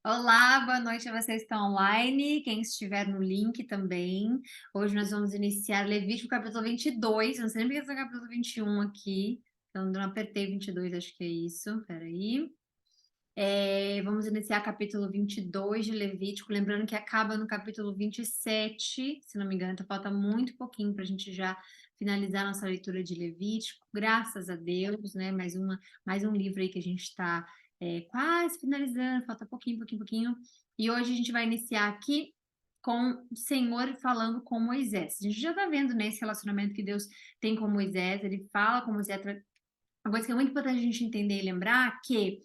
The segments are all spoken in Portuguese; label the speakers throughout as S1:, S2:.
S1: Olá, boa noite a vocês que estão online, quem estiver no link também. Hoje nós vamos iniciar Levítico capítulo 22, não sei nem porque eu tô no capítulo 21 aqui, então não apertei 22, acho que é isso, peraí. Vamos iniciar capítulo 22 de Levítico, lembrando que acaba no capítulo 27, se não me engano, então falta muito pouquinho para a gente já finalizar nossa leitura de Levítico, graças a Deus, né? Mais um livro aí que a gente está quase finalizando, falta pouquinho, pouquinho, pouquinho. E hoje a gente vai iniciar aqui com o Senhor falando com Moisés. A gente já está vendo, né, esse relacionamento que Deus tem com Moisés, ele fala com Moisés. Uma coisa que é muito importante a gente entender e lembrar que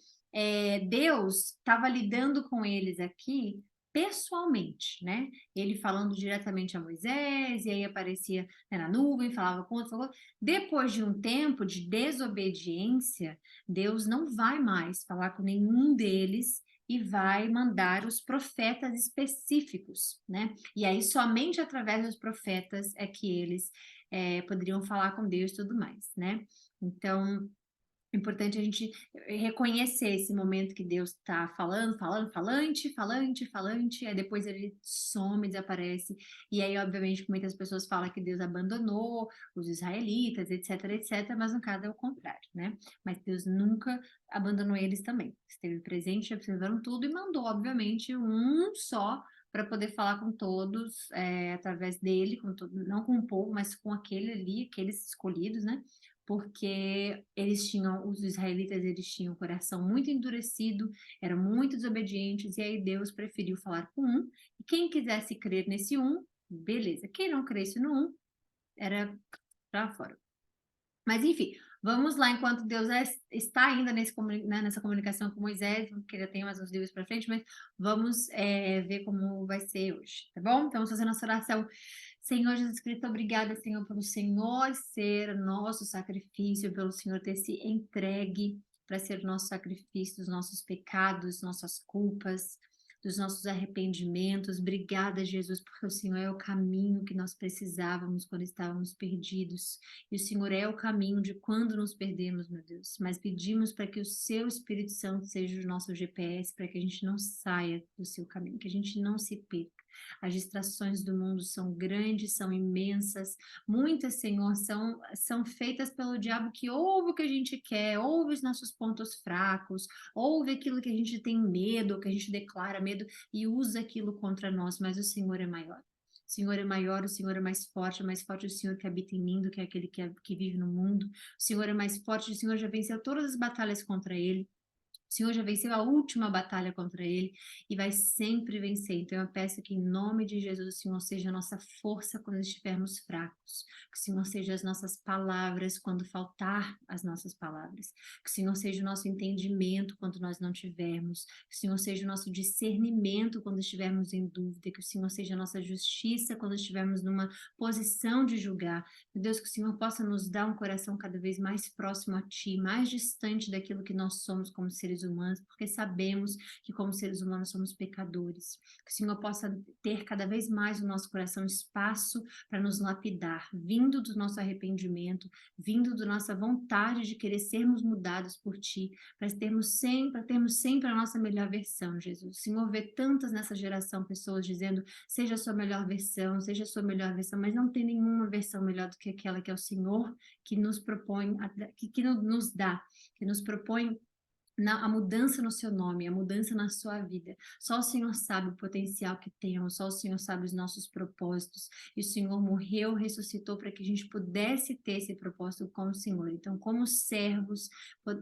S1: Deus estava lidando com eles aqui pessoalmente, né? Ele falando diretamente a Moisés, e aí aparecia, né, na nuvem, falava com outro, falava com outro. Depois de um tempo de desobediência, Deus não vai mais falar com nenhum deles e vai mandar os profetas específicos, né? E aí somente através dos profetas é que eles poderiam falar com Deus e tudo mais, né? Então, é importante a gente reconhecer esse momento que Deus está falando, falando, falante, falante, falante, aí depois ele some, desaparece, e aí, obviamente, muitas pessoas falam que Deus abandonou os israelitas, etc, etc, mas no caso é o contrário, né? Mas Deus nunca abandonou eles também, esteve presente, observando tudo e mandou, obviamente, um só para poder falar com todos, através dele, não com o povo, mas com aquele ali, aqueles escolhidos, né? Porque os israelitas, eles tinham o coração muito endurecido, eram muito desobedientes, e aí Deus preferiu falar com um, e quem quisesse crer nesse um, beleza. Quem não cresce no um, era para fora. Mas enfim, vamos lá, enquanto Deus está ainda nessa comunicação com Moisés, porque ainda tem mais uns livros para frente, mas vamos ver como vai ser hoje, tá bom? Então, vamos fazer nossa oração. Senhor Jesus Cristo, obrigada, Senhor, pelo Senhor ser nosso sacrifício, pelo Senhor ter se entregue para ser nosso sacrifício dos nossos pecados, nossas culpas, dos nossos arrependimentos. Obrigada, Jesus, porque o Senhor é o caminho que nós precisávamos quando estávamos perdidos. E o Senhor é o caminho de quando nos perdemos, meu Deus. Mas pedimos para que o seu Espírito Santo seja o nosso GPS, para que a gente não saia do seu caminho, que a gente não se perca. As distrações do mundo são grandes, são imensas. Muitas, Senhor, são feitas pelo diabo, que ouve o que a gente quer, ouve os nossos pontos fracos, ouve aquilo que a gente tem medo, que a gente declara medo e usa aquilo contra nós, mas o Senhor é maior. O Senhor é maior, o Senhor é mais forte o Senhor que habita em mim do que aquele que vive no mundo. O Senhor é mais forte, o Senhor já venceu todas as batalhas contra ele. O Senhor já venceu a última batalha contra ele e vai sempre vencer. Então eu peço que, em nome de Jesus, o Senhor seja a nossa força quando estivermos fracos. Que o Senhor seja as nossas palavras quando faltar as nossas palavras. Que o Senhor seja o nosso entendimento quando nós não tivermos. Que o Senhor seja o nosso discernimento quando estivermos em dúvida. Que o Senhor seja a nossa justiça quando estivermos numa posição de julgar. Meu Deus, que o Senhor possa nos dar um coração cada vez mais próximo a Ti, mais distante daquilo que nós somos como seres humanos, porque sabemos que como seres humanos somos pecadores. Que o Senhor possa ter cada vez mais no nosso coração espaço para nos lapidar, vindo do nosso arrependimento, vindo da nossa vontade de querer sermos mudados por Ti, para termos sempre a nossa melhor versão, Jesus. O Senhor vê tantas nessa geração pessoas dizendo: seja a sua melhor versão, seja a sua melhor versão, mas não tem nenhuma versão melhor do que aquela que é o Senhor que nos propõe, que nos dá, que nos propõe a mudança no seu nome, a mudança na sua vida. Só o Senhor sabe o potencial que temos, só o Senhor sabe os nossos propósitos. E o Senhor morreu, ressuscitou para que a gente pudesse ter esse propósito com o Senhor. Então, como servos,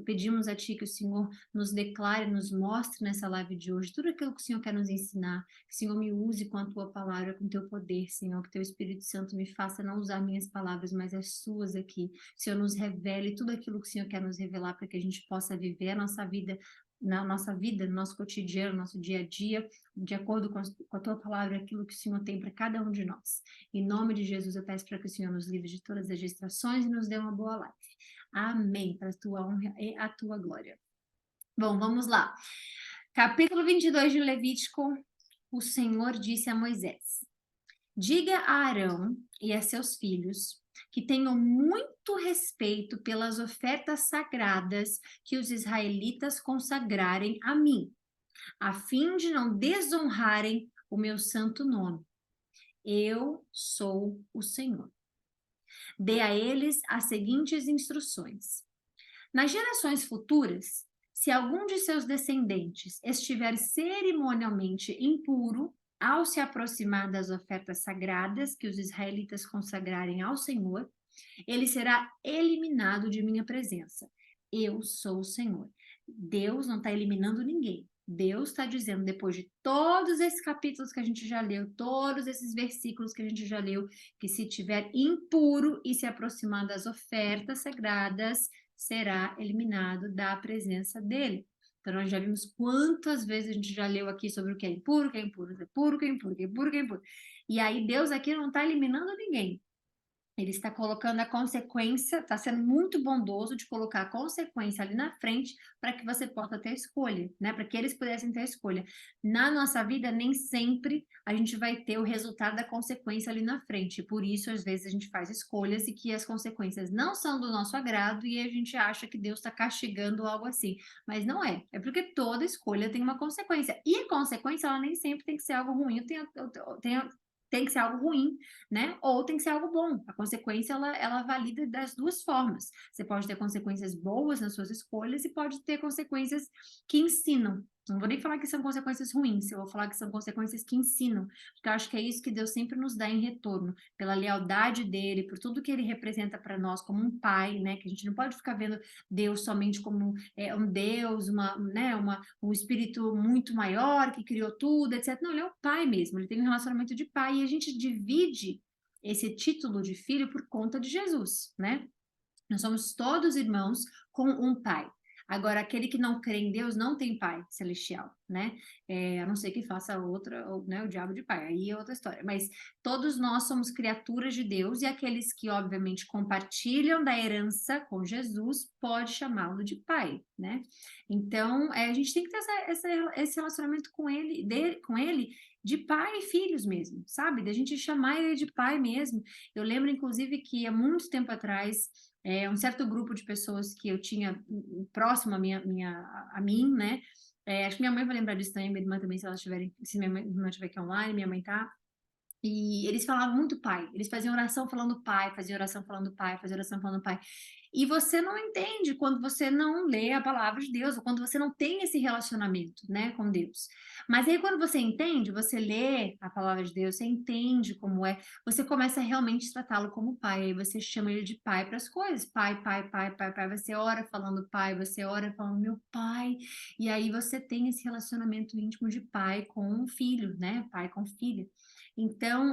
S1: pedimos a Ti que o Senhor nos declare, nos mostre nessa live de hoje tudo aquilo que o Senhor quer nos ensinar. Que o Senhor me use com a Tua palavra, com o Teu poder, Senhor. Que Teu Espírito Santo me faça não usar minhas palavras, mas as Suas aqui. Que o Senhor nos revele tudo aquilo que o Senhor quer nos revelar para que a gente possa viver a nossa vida, no nosso cotidiano, no nosso dia a dia, de acordo com a Tua palavra, aquilo que o Senhor tem para cada um de nós. Em nome de Jesus, eu peço para que o Senhor nos livre de todas as distrações e nos dê uma boa live. Amém, para a Tua honra e a Tua glória. Bom, vamos lá. Capítulo 22 de Levítico, o Senhor disse a Moisés: diga a Arão e a seus filhos que tenham muito respeito pelas ofertas sagradas que os israelitas consagrarem a mim. a fim de não desonrarem o meu santo nome. Eu sou o Senhor. Dê a eles as seguintes instruções. Nas gerações futuras, se algum de seus descendentes estiver cerimonialmente impuro ao se aproximar das ofertas sagradas que os israelitas consagrarem ao Senhor, ele será eliminado de minha presença. Eu sou o Senhor. Deus não está eliminando ninguém. Deus está dizendo, depois de todos esses capítulos que a gente já leu, todos esses versículos que a gente já leu, que se tiver impuro e se aproximar das ofertas sagradas, será eliminado da presença dele. Então, nós já vimos quantas vezes a gente já leu aqui sobre o que é impuro, o que é impuro, o que é impuro, o que é impuro, o que é impuro, o que é impuro. E aí, Deus aqui não está eliminando ninguém. Ele está colocando a consequência, está sendo muito bondoso de colocar a consequência ali na frente para que você possa ter escolha, né? Para que eles pudessem ter escolha. Na nossa vida, nem sempre a gente vai ter o resultado da consequência ali na frente. Por isso, às vezes, a gente faz escolhas e que as consequências não são do nosso agrado e a gente acha que Deus está castigando algo assim. Mas não é. É porque toda escolha tem uma consequência. E a consequência, ela nem sempre tem que ser algo ruim. Tem que ser algo ruim, né? Ou tem que ser algo bom. A consequência, ela valida das duas formas. Você pode ter consequências boas nas suas escolhas e pode ter consequências que ensinam. Não vou nem falar que são consequências ruins, eu vou falar que são consequências que ensinam, porque eu acho que é isso que Deus sempre nos dá em retorno, pela lealdade dele, por tudo que ele representa para nós como um pai, né? Que a gente não pode ficar vendo Deus somente como um Deus, um espírito muito maior que criou tudo, etc. Não, ele é o pai mesmo, ele tem um relacionamento de pai e a gente divide esse título de filho por conta de Jesus, né? Nós somos todos irmãos com um pai. Agora, aquele que não crê em Deus não tem pai celestial, né? A não ser que faça outra, né, o diabo de pai, aí é outra história. Mas todos nós somos criaturas de Deus e aqueles que, obviamente, compartilham da herança com Jesus, pode chamá-lo de pai, né? Então, a gente tem que ter esse relacionamento com ele de pai e filhos mesmo, sabe? Da gente chamar ele de pai mesmo. Eu lembro, inclusive, que há muito tempo atrás, um certo grupo de pessoas que eu tinha próximo a mim, né? Acho que minha mãe vai lembrar disso também, minha irmã também, se minha irmã estiver aqui online, minha mãe tá. E eles falavam muito pai. Eles faziam oração falando pai, faziam oração falando pai, faziam oração falando pai. E você não entende quando você não lê a palavra de Deus, ou quando você não tem esse relacionamento, né, com Deus. Mas aí quando você entende, você lê a palavra de Deus, você entende como é, você começa a realmente tratá-lo como pai. Aí você chama ele de pai para as coisas. Pai, pai, pai, pai, pai. Você ora falando pai, você ora falando meu pai. E aí você tem esse relacionamento íntimo de pai com o filho, né? Pai com filha. Então,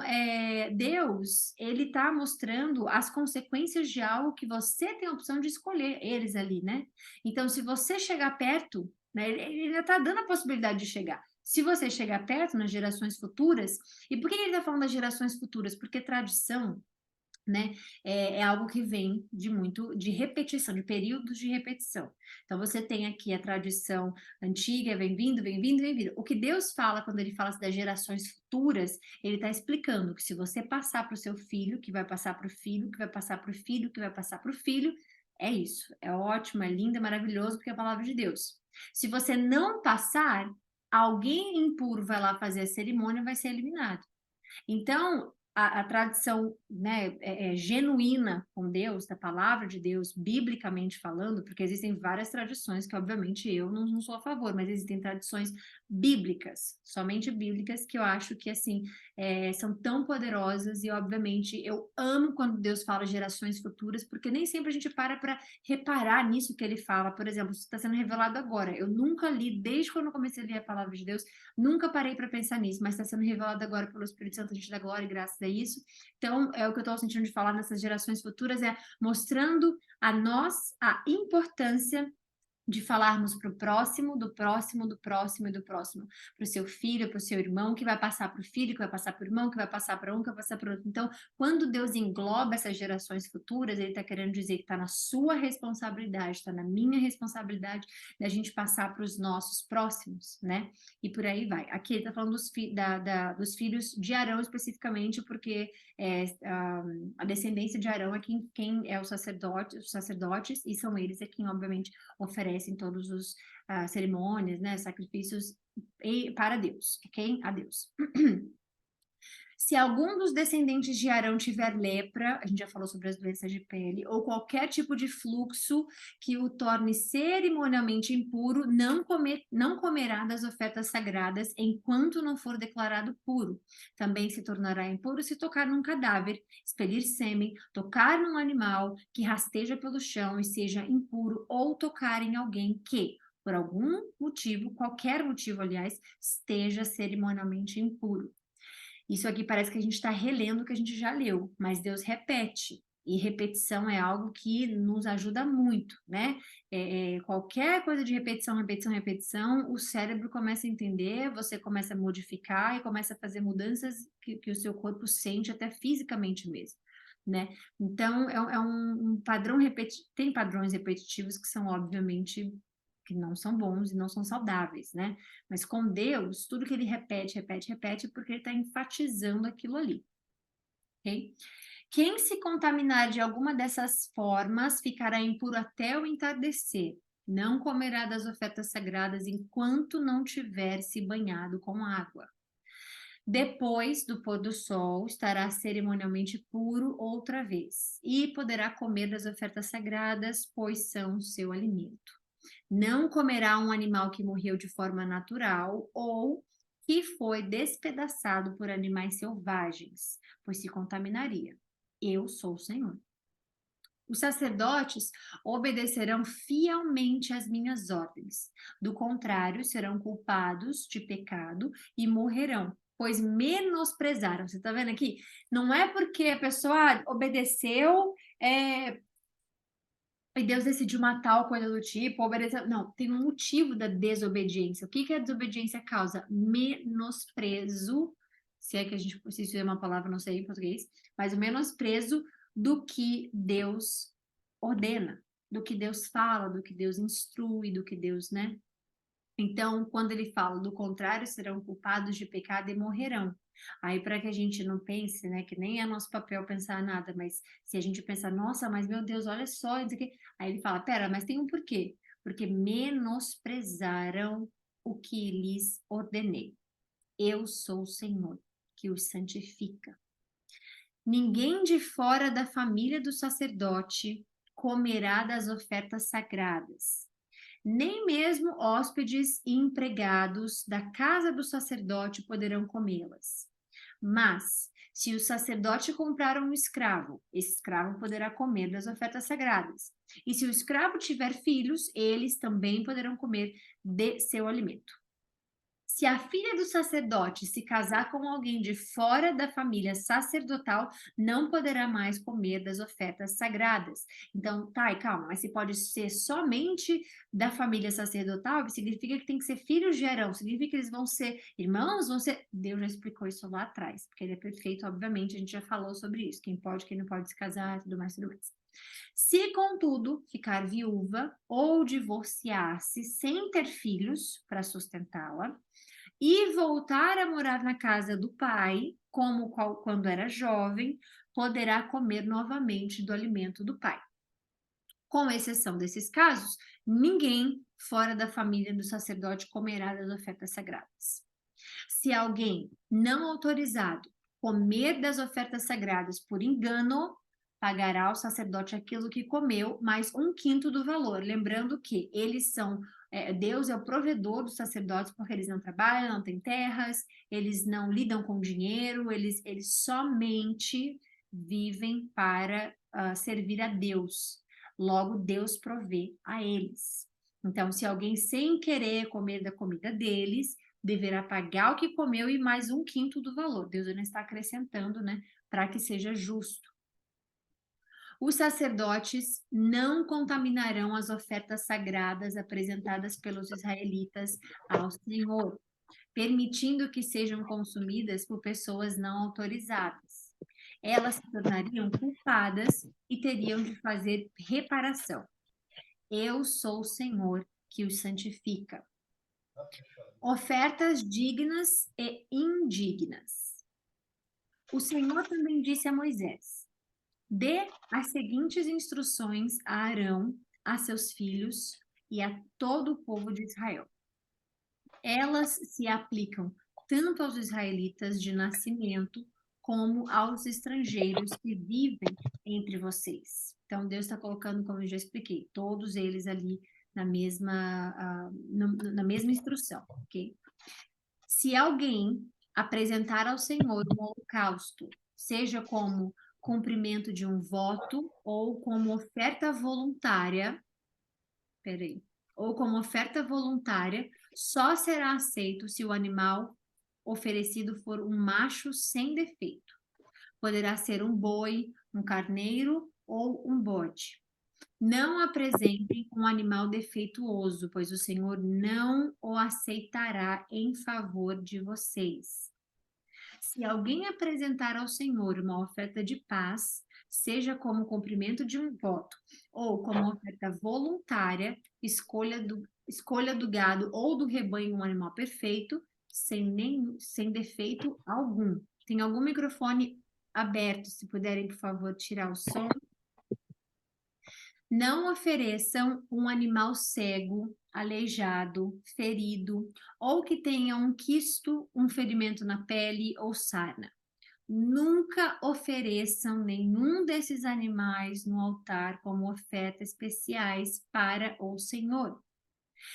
S1: Deus, ele está mostrando as consequências de algo que você tem a opção de escolher, eles ali, né? Então, se você chegar perto, né, ele já está dando a possibilidade de chegar. Se você chegar perto nas gerações futuras, e por que ele está falando das gerações futuras? Porque tradição, né? É algo que vem de repetição, de períodos de repetição. Então, você tem aqui a tradição antiga, vem vindo, vem vindo, vem vindo. O que Deus fala quando ele fala das gerações futuras, ele está explicando que se você passar para o seu filho, que vai passar para o filho, que vai passar para o filho, que vai passar para o filho, é isso. É ótimo, é lindo, é maravilhoso, porque é a palavra de Deus. Se você não passar, alguém impuro vai lá fazer a cerimônia e vai ser eliminado. Então, a tradição, né, genuína com Deus, da palavra de Deus, biblicamente falando, porque existem várias tradições que, obviamente, eu não sou a favor, mas existem tradições bíblicas, somente bíblicas, que eu acho que, assim, são tão poderosas e, obviamente, eu amo quando Deus fala gerações futuras, porque nem sempre a gente para reparar nisso que ele fala. Por exemplo, isso está sendo revelado agora. Eu nunca li, desde quando eu comecei a ler a palavra de Deus, nunca parei para pensar nisso, mas está sendo revelado agora pelo Espírito Santo, a gente dá glória e graças a isso. Então, é o que eu estou sentindo de falar nessas gerações futuras, mostrando a nós a importância de falarmos para o próximo, do próximo, do próximo e do próximo, para o seu filho, para o seu irmão, que vai passar para o filho, que vai passar para o irmão, que vai passar para um, que vai passar para o outro. Então, quando Deus engloba essas gerações futuras, ele está querendo dizer que está na sua responsabilidade, está na minha responsabilidade da gente passar para os nossos próximos, né? E por aí vai. Aqui ele está falando dos filhos de Arão especificamente, porque a descendência de Arão é quem é os sacerdotes, e são eles quem, obviamente, oferece oferecem todos os cerimônias, né, sacrifícios para Deus, ok? A Deus. Se algum dos descendentes de Arão tiver lepra, a gente já falou sobre as doenças de pele, ou qualquer tipo de fluxo que o torne cerimonialmente impuro, não comerá das ofertas sagradas enquanto não for declarado puro. Também se tornará impuro se tocar num cadáver, expelir sêmen, tocar num animal que rasteja pelo chão e seja impuro, ou tocar em alguém que, por algum motivo, qualquer motivo, aliás, esteja cerimonialmente impuro. Isso aqui parece que a gente está relendo o que a gente já leu, mas Deus repete. E repetição é algo que nos ajuda muito, né? Qualquer coisa de repetição, repetição, repetição, o cérebro começa a entender, você começa a modificar e começa a fazer mudanças que o seu corpo sente até fisicamente mesmo, né? Então, é um padrão repetitivo. Tem padrões repetitivos que são, obviamente, que não são bons e não são saudáveis, né? Mas com Deus, tudo que ele repete, repete, repete, porque ele está enfatizando aquilo ali, ok? Quem se contaminar de alguma dessas formas ficará impuro até o entardecer. Não comerá das ofertas sagradas enquanto não tiver se banhado com água. Depois do pôr do sol, estará cerimonialmente puro outra vez, e poderá comer das ofertas sagradas, pois são seu alimento. Não comerá um animal que morreu de forma natural ou que foi despedaçado por animais selvagens, pois se contaminaria. Eu sou o Senhor. Os sacerdotes obedecerão fielmente às minhas ordens. Do contrário, serão culpados de pecado e morrerão, pois menosprezaram. Você está vendo aqui? Não é porque a pessoa obedeceu, e Deus decidiu matar ou coisa do tipo, obedecer. Não, tem um motivo da desobediência. O que a desobediência causa? Menosprezo, se é que a gente, se isso é uma palavra, não sei em português, mas o menosprezo do que Deus ordena, do que Deus fala, do que Deus instrui, do que Deus, né? Então, quando ele fala do contrário, serão culpados de pecado e morrerão. Aí, para que a gente não pense, né, que nem é nosso papel pensar nada, mas se a gente pensar, nossa, mas meu Deus, olha só, isso aqui. Aí ele fala, pera, mas tem um porquê. Porque menosprezaram o que lhes ordenei. Eu sou o Senhor, que os santifica. Ninguém de fora da família do sacerdote comerá das ofertas sagradas, nem mesmo hóspedes e empregados da casa do sacerdote poderão comê-las. Mas, se o sacerdote comprar um escravo, esse escravo poderá comer das ofertas sagradas. E se o escravo tiver filhos, eles também poderão comer de seu alimento. Se a filha do sacerdote se casar com alguém de fora da família sacerdotal, não poderá mais comer das ofertas sagradas. Então, tá, e calma, mas se pode ser somente da família sacerdotal, significa que tem que ser filhos de Arão, significa que eles vão ser irmãos, vão ser... Deus já explicou isso lá atrás, porque ele é perfeito, obviamente, a gente já falou sobre isso, quem pode, quem não pode se casar, tudo mais, tudo mais. Se, contudo, ficar viúva ou divorciar-se sem ter filhos para sustentá-la, e voltar a morar na casa do pai, como quando era jovem, poderá comer novamente do alimento do pai. Com exceção desses casos, ninguém fora da família do sacerdote comerá das ofertas sagradas. Se alguém não autorizado comer das ofertas sagradas por engano, pagará ao sacerdote aquilo que comeu, mais 1/5 do valor. Lembrando que eles são, Deus é o provedor dos sacerdotes, porque eles não trabalham, não têm terras, eles não lidam com dinheiro, eles somente vivem para servir a Deus. Logo, Deus provê a eles. Então, se alguém sem querer comer da comida deles, deverá pagar o que comeu e mais 1/5 do valor. Deus ainda está acrescentando, né, para que seja justo. Os sacerdotes não contaminarão as ofertas sagradas apresentadas pelos israelitas ao Senhor, permitindo que sejam consumidas por pessoas não autorizadas. Elas se tornariam culpadas e teriam de fazer reparação. Eu sou o Senhor que os santifica. Ofertas dignas e indignas. O Senhor também disse a Moisés: dê as seguintes instruções a Arão, a seus filhos e a todo o povo de Israel. Elas se aplicam tanto aos israelitas de nascimento, como aos estrangeiros que vivem entre vocês. Então, Deus está colocando, como eu já expliquei, todos eles ali na mesma instrução, ok? Se alguém apresentar ao Senhor um holocausto, seja como cumprimento de um voto ou como oferta voluntária, peraí, ou como oferta voluntária, só será aceito se o animal oferecido for um macho sem defeito. Poderá ser um boi, um carneiro ou um bode. Não apresentem um animal defeituoso, pois o Senhor não o aceitará em favor de vocês. Se alguém apresentar ao Senhor uma oferta de paz, seja como cumprimento de um voto, ou como oferta voluntária, escolha do gado ou do rebanho um animal perfeito, sem defeito algum. Tem algum microfone aberto, se puderem, por favor, tirar o som. Não ofereçam um animal cego, aleijado, ferido, ou que tenha um quisto, um ferimento na pele ou sarna. Nunca ofereçam nenhum desses animais no altar como ofertas especiais para o Senhor.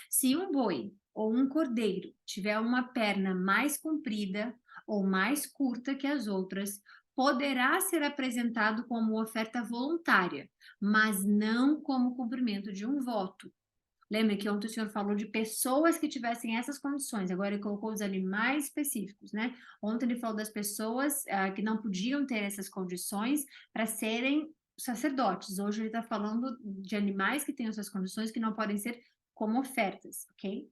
S1: Se um boi ou um cordeiro tiver uma perna mais comprida ou mais curta que as outras, poderá ser apresentado como oferta voluntária, mas não como cumprimento de um voto. Lembra que ontem o senhor falou de pessoas que tivessem essas condições, agora ele colocou os animais específicos, né? Ontem ele falou das pessoas que não podiam ter essas condições para serem sacerdotes. Hoje ele está falando de animais que têm essas condições que não podem ser como ofertas, ok?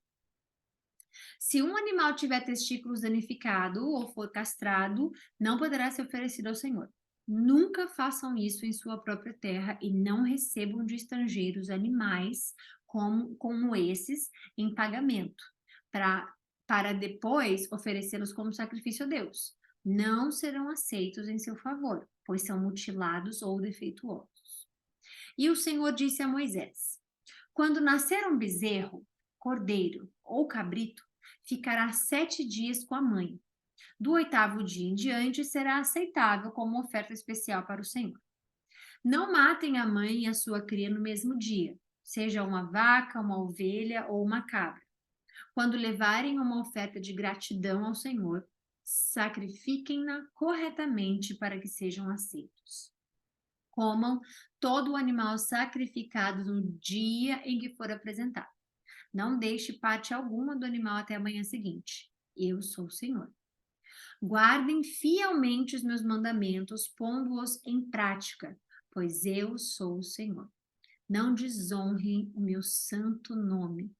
S1: Se um animal tiver testículos danificado ou for castrado, não poderá ser oferecido ao Senhor. Nunca façam isso em sua própria terra e não recebam de estrangeiros animais como esses em pagamento, para depois oferecê-los como sacrifício a Deus. Não serão aceitos em seu favor, pois são mutilados ou defeituosos. E o Senhor disse a Moisés: quando nascer um bezerro, cordeiro ou cabrito, ficará 7 dias com a mãe. Do 8º dia em diante será aceitável como oferta especial para o Senhor. Não matem a mãe e a sua cria no mesmo dia, seja uma vaca, uma ovelha ou uma cabra. Quando levarem uma oferta de gratidão ao Senhor, sacrifiquem-na corretamente para que sejam aceitos. Comam todo o animal sacrificado no dia em que for apresentado. Não deixe parte alguma do animal até a manhã seguinte. Eu sou o Senhor. Guardem fielmente os meus mandamentos, pondo-os em prática, pois eu sou o Senhor. Não desonrem o meu santo nome,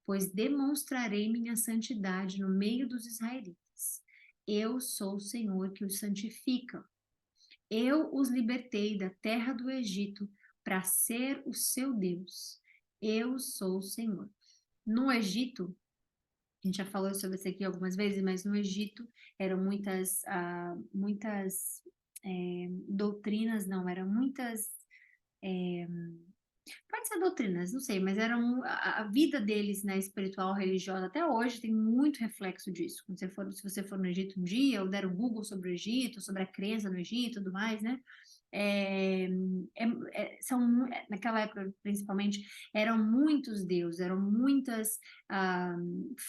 S1: pois demonstrarei minha santidade no meio dos israelitas. Eu sou o Senhor que os santifica. Eu os libertei da terra do Egito para ser o seu Deus. Eu sou o Senhor. No Egito, a gente já falou sobre isso aqui algumas vezes, mas no Egito eram muitas doutrinas, não, eram muitas. Pode ser doutrinas, não sei, mas a vida deles, né, espiritual, religiosa, até hoje tem muito reflexo disso. Se você for no Egito um dia, ou der um Google sobre o Egito, sobre a crença no Egito e tudo mais, né? É, naquela época, principalmente, eram muitos deuses, eram muitas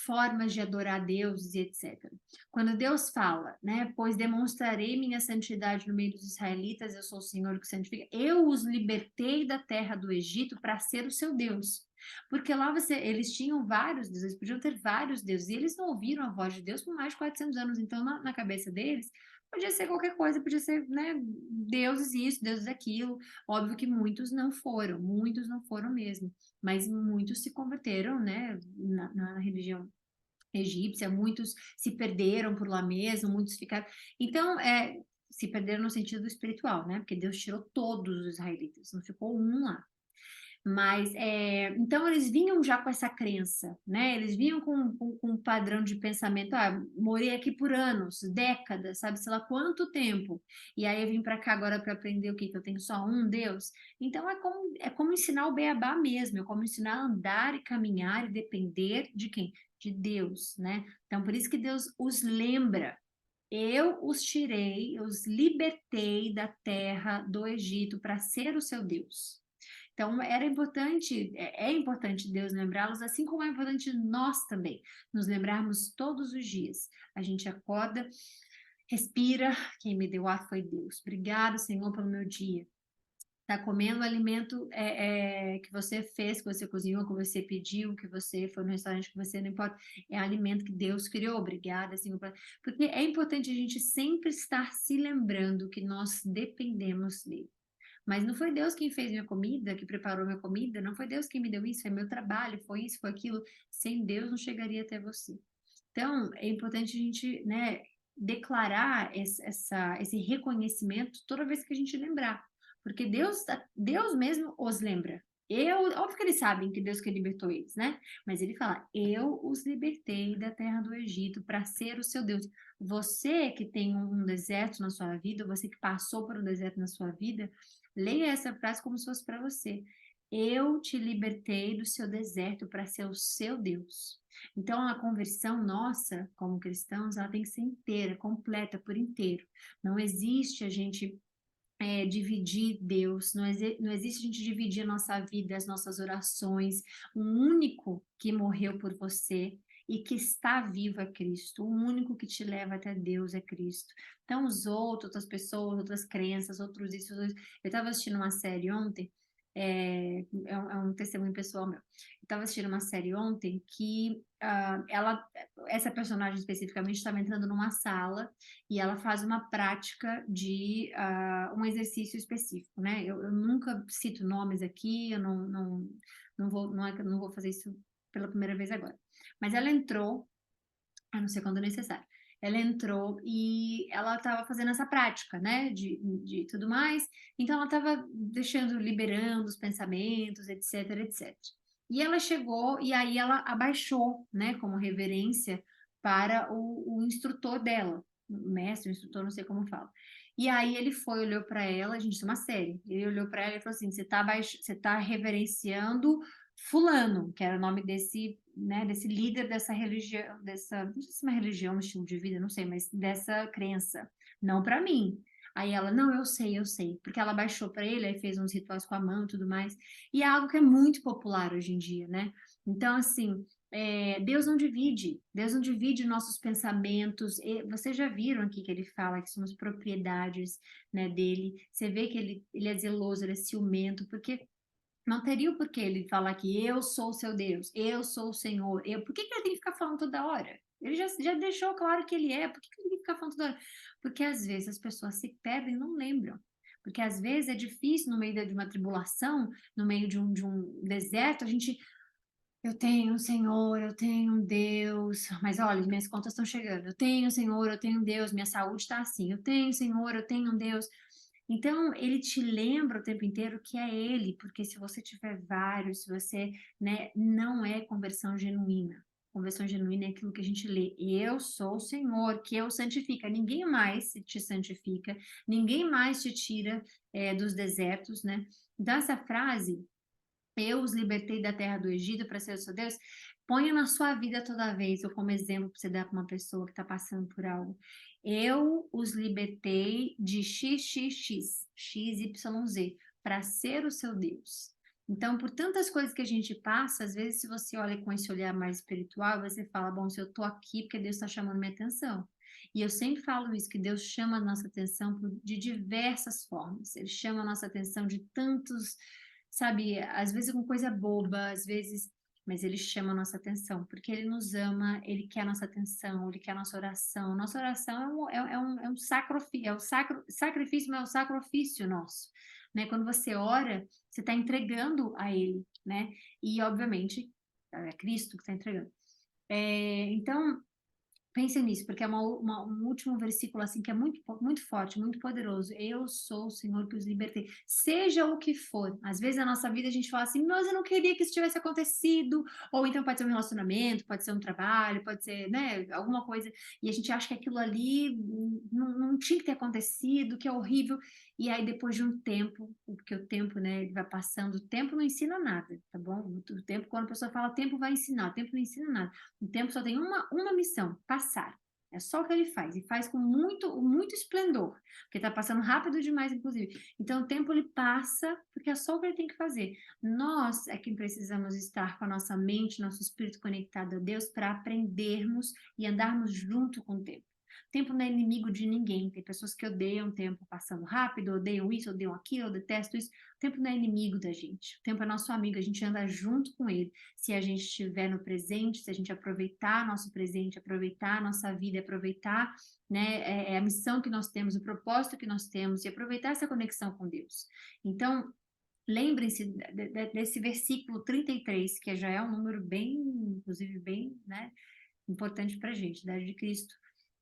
S1: formas de adorar deuses e etc. Quando Deus fala, né, pois demonstrarei minha santidade no meio dos israelitas, eu sou o Senhor que santifica, eu os libertei da terra do Egito para ser o seu Deus. Porque lá eles tinham vários deuses, eles podiam ter vários deuses, e eles não ouviram a voz de Deus por mais de 400 anos. Então, na cabeça deles, podia ser qualquer coisa, podia ser, né, deuses isso, deuses aquilo. Óbvio que muitos não foram mesmo, mas muitos se converteram, né, na religião egípcia, muitos se perderam por lá mesmo, muitos ficaram. Então, se perderam no sentido espiritual, né, porque Deus tirou todos os israelitas, não ficou um lá. Mas, então, eles vinham já com essa crença, né? Eles vinham com um padrão de pensamento, morei aqui por anos, décadas, sabe, sei lá quanto tempo, e aí eu vim para cá agora para aprender o quê? Que eu tenho só um Deus? Então, é como ensinar o beabá mesmo, é como ensinar a andar e caminhar e depender de quem? De Deus, né? Então, por isso que Deus os lembra. Eu os tirei, eu os libertei da terra do Egito para ser o seu Deus. Então, era importante, é importante Deus lembrá-los, assim como é importante nós também nos lembrarmos todos os dias. A gente acorda, respira, quem me deu ar foi Deus. Obrigado, Senhor, pelo meu dia. Tá comendo o alimento que você fez, que você cozinhou, que você pediu, que você foi no restaurante, que você não importa, é alimento que Deus criou. Obrigada, Senhor. Porque é importante a gente sempre estar se lembrando que nós dependemos dele. Mas não foi Deus quem fez minha comida, que preparou minha comida, não foi Deus quem me deu isso, foi meu trabalho, foi isso, foi aquilo. Sem Deus não chegaria até você. Então, é importante a gente, né, declarar esse reconhecimento toda vez que a gente lembrar. Porque Deus mesmo os lembra. Óbvio que eles sabem que Deus que libertou eles, né? Mas ele fala: Eu os libertei da terra do Egito para ser o seu Deus. Você que tem um deserto na sua vida, você que passou por um deserto na sua vida, leia essa frase como se fosse para você. Eu te libertei do seu deserto para ser o seu Deus. Então, a conversão nossa, como cristãos, ela tem que ser inteira, completa, por inteiro. Não existe a gente dividir Deus, não existe a gente dividir a nossa vida, as nossas orações. O único que morreu por você e que está vivo é Cristo. O único que te leva até Deus é Cristo. Então, os outros, outras pessoas, outras crenças, outros isso, outros... Eu estava assistindo uma série ontem, é um testemunho pessoal meu. Eu estava assistindo uma série ontem que essa personagem especificamente estava entrando numa sala e ela faz uma prática de um exercício específico, né? Eu nunca cito nomes aqui, eu não vou fazer isso pela primeira vez agora. Mas ela entrou, a não ser quando necessário. Ela entrou e ela estava fazendo essa prática, né, de tudo mais. Então ela estava liberando os pensamentos, etc, etc. E ela chegou e aí ela abaixou, né, como reverência para o instrutor dela, o mestre, o instrutor, não sei como fala. E aí ele foi, olhou para ela, a gente, isso é uma série. Ele olhou para ela e falou assim: você tá reverenciando fulano, que era o nome desse, né, desse líder dessa religião, não sei se é uma religião, um estilo de vida, não sei, mas dessa crença, não para mim. Aí ela, não, eu sei, porque ela baixou para ele, aí fez uns rituais com a mão e tudo mais, e é algo que é muito popular hoje em dia, né? Então, assim, Deus não divide nossos pensamentos. Vocês já viram aqui que ele fala que somos propriedades, né, dele. Você vê que ele é zeloso, ele é ciumento, porque não teria o porquê ele falar que eu sou o seu Deus, eu sou o Senhor. Por que que ele tem que ficar falando toda hora? Ele já deixou claro que ele é. Por que que ele tem que ficar falando toda hora? Porque às vezes as pessoas se perdem e não lembram. Porque às vezes é difícil, no meio de uma tribulação, no meio de um deserto, eu tenho um Senhor, eu tenho um Deus, mas olha, minhas contas estão chegando. Eu tenho um Senhor, eu tenho um Deus, minha saúde está assim. Eu tenho um Senhor, eu tenho um Deus. Então, ele te lembra o tempo inteiro que é ele, porque se você tiver vários, se você, né, não é conversão genuína. Conversão genuína é aquilo que a gente lê. Eu sou o Senhor, que eu santifica. Ninguém mais te santifica, ninguém mais te tira dos desertos, né? Então, essa frase, eu os libertei da terra do Egito para ser o seu Deus, ponha na sua vida toda vez, ou como exemplo para você dar para uma pessoa que está passando por algo. Eu os libertei de XXX, XYZ, para ser o seu Deus. Então, por tantas coisas que a gente passa, às vezes, se você olha com esse olhar mais espiritual, você fala: bom, se eu estou aqui, porque Deus está chamando minha atenção. E eu sempre falo isso, que Deus chama a nossa atenção de diversas formas. Ele chama a nossa atenção de tantos, sabe, às vezes com coisa boba, às vezes, mas ele chama a nossa atenção, porque ele nos ama, ele quer a nossa atenção, ele quer a nossa oração. Nossa oração é um sacrifício, sacrifício, mas é um sacrifício nosso, né? Quando você ora, você está entregando a ele, né? E, obviamente, é Cristo que está entregando. Então, Pensem nisso, porque é um último versículo assim que é muito forte, muito poderoso. Eu sou o Senhor que os libertei. Seja o que for. Às vezes na nossa vida a gente fala assim, mas eu não queria que isso tivesse acontecido. Ou então pode ser um relacionamento, pode ser um trabalho, pode ser, né, alguma coisa. E a gente acha que aquilo ali não tinha que ter acontecido, que é horrível. E aí depois de um tempo, porque o tempo, né, ele vai passando, o tempo não ensina nada, tá bom? O tempo, quando a pessoa fala, o tempo vai ensinar, o tempo não ensina nada. O tempo só tem uma missão, passar. É só o que ele faz, e faz com muito esplendor, porque está passando rápido demais, inclusive. Então, o tempo ele passa, porque é só o que ele tem que fazer. Nós é quem precisamos estar com a nossa mente, nosso espírito conectado a Deus, para aprendermos e andarmos junto com o tempo. O tempo não é inimigo de ninguém. Tem pessoas que odeiam o tempo passando rápido, odeiam isso, odeiam aquilo, eu detesto isso. O tempo não é inimigo da gente. O tempo é nosso amigo, a gente anda junto com ele. Se a gente estiver no presente, se a gente aproveitar nosso presente, aproveitar nossa vida, aproveitar, né, a missão que nós temos, o propósito que nós temos e aproveitar essa conexão com Deus. Então, lembrem-se desse versículo 33, que já é um número bem, inclusive bem, né, importante para a gente, idade de Cristo.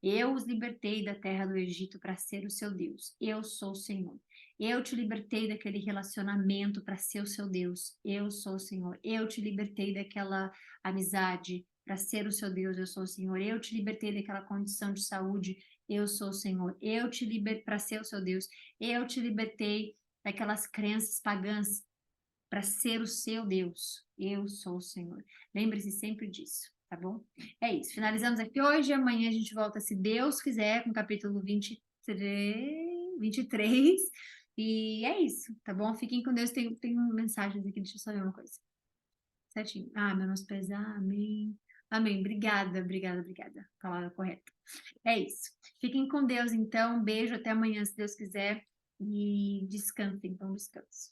S1: Eu os libertei da terra do Egito para ser o seu Deus. Eu sou o Senhor. Eu te libertei daquele relacionamento para ser o seu Deus. Eu sou o Senhor. Eu te libertei daquela amizade para ser o seu Deus. Eu sou o Senhor. Eu te libertei daquela condição de saúde. Eu sou o Senhor. Eu te libertei para ser o seu Deus. Eu te libertei daquelas crenças pagãs para ser o seu Deus. Eu sou o Senhor. Lembre-se sempre disso, tá bom? É isso. Finalizamos aqui hoje. Amanhã a gente volta, se Deus quiser, com o capítulo 23. E é isso, tá bom? Fiquem com Deus. Tem mensagens aqui, deixa eu só ver uma coisa. Certinho. Ah, menos pesar, amém. Amém. Obrigada, obrigada, obrigada. Palavra correta. É isso. Fiquem com Deus, então. Um beijo, até amanhã, se Deus quiser. E descansem, então descanso.